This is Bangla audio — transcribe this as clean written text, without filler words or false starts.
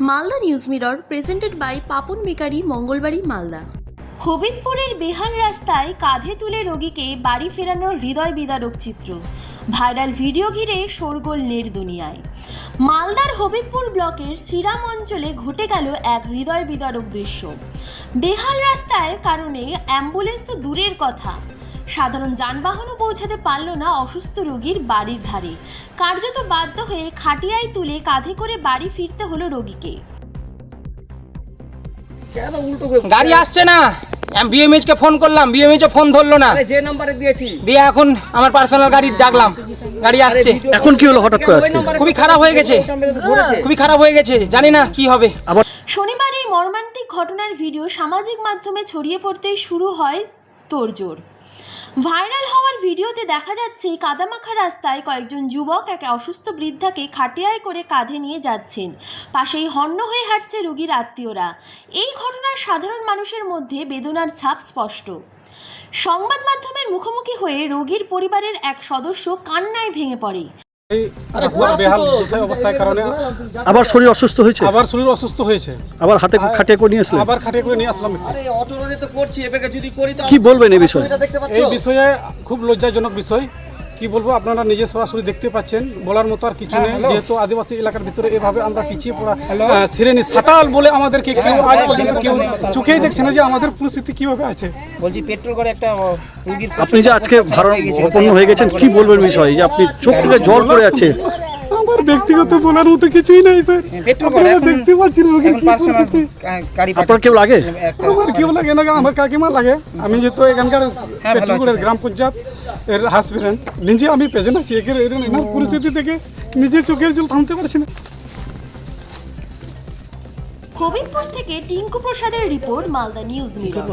Malda news mirror presented by Papan bakery, Mangalbari, Malda. হবিবপুরের বেহাল রাস্তায় কাঁধে তুলে রোগীকে বাড়ি ফেরানোর হৃদয় বিদারক চিত্র। ভাইরাল ভিডিও ঘিরে শোরগোল নেট দুনিয়ায়। মালদার হবিবপুর ব্লকের শ্রীরাম অঞ্চলে ঘটে গেল এক হৃদয় বিদারক দৃশ্য। বেহাল রাস্তার কারণে অ্যাম্বুলেন্স তো দূরের কথা, সাধারণ যানবাহনও পৌঁছাতে পারল না অসুস্থ রোগীর বাড়ির ধারে। কার্যত বাধ্য হয়ে খাটিয়ায় তুলে কাঁধে করে বাড়ি ফিরতে হলো রোগীকে। কেন উল্টো গাড়ি আসছে না, আমি বিএমএইচ কে ফোন করলাম, বিএমএইচ ফোন ধরলো না। যে নম্বরে দিয়েছি দিয়ে এখন আমার পার্সোনাল গাড়ি ডাকলাম, গাড়ি আসছে। এখন কি হলো হঠাৎ করে আজকে? খুবই খারাপ হয়ে গেছে, খুবই খারাপ হয়ে গেছে, জানি না কি হবে। শনিবার এই মর্মান্তিক ঘটনার ভিডিও সামাজিক মাধ্যমে ছড়িয়ে পড়তেই শুরু হয় তোড়জোড়। ভাইরাল হওয়ার ভিডিওতে দেখা যাচ্ছে কাদামাখা রাস্তায় কয়েকজন যুবক এক অসুস্থ বৃদ্ধাকে খাটিয়ায় করে কাঁধে নিয়ে যাচ্ছেন। পাশেই হন্য হয়ে হাঁটছে রোগীর আত্মীয়রা। এই ঘটনার সাধারণ মানুষের মধ্যে বেদনার ছাপ স্পষ্ট। সংবাদ মাধ্যমের মুখোমুখি হয়ে রোগীর পরিবারের এক সদস্য কান্নায় ভেঙে পড়ে। বেহাল অবস্থার কারণে আবার শরীর অসুস্থ হয়েছে, আবার হাতে খাটিয়ে করে নিয়ে আসলেন। আবার খাটিয়ে করে নিয়ে আসলাম। আরে অটো রোডে তো করছি, এবারে যদি করি তো কি বলবেন এই বিষয়ে? এই বিষয়ে খুব লজ্জাজনক বিষয়। কি বলবো, আপনারা নিজে সরাসরি দেখতে পাচ্ছেন, বলার মতো আর কিছু নেই। যেহেতু আদিবাসী এলাকার ভিতরে এভাবে আমরা পিছিয়ে পড়া শ্রেণী সাতাল বলে আমাদেরকে কেউ আজ পর্যন্ত কেউ চোখেই দেখছে না যে আমাদের পরিস্থিতি কিভাবে আছে। বলছি পেট্রোল করে একটা রোগীর আপনি যে আজকে ভারাপন্ন হয়ে গেছেন, কি বলবেন বিষয়ে যে আপনি চোখ থেকে জল পড়ে যাচ্ছে? আমার ব্যক্তিগত বলার মতো কিছুই নেই স্যার। আপনারা দেখতে পাচ্ছেন রোগীর কি পরিস্থিতি। আপনার কেউ লাগে? আমার কেউ লাগে না, আমার কাকিমা লাগে। আমি যেহেতু এখানকার পেট্রোলপুরের গ্রাম পঞ্চায়েত এর হাসপিটাল, নিজে আমি পেশেন্ট আছি। এনার পরিস্থিতি থেকে নিজে চোখের জল থামতে পারছি না। হবিবপুর থেকে টিঙ্কু প্রসাদের রিপোর্ট, মালদা নিউজ মিরর।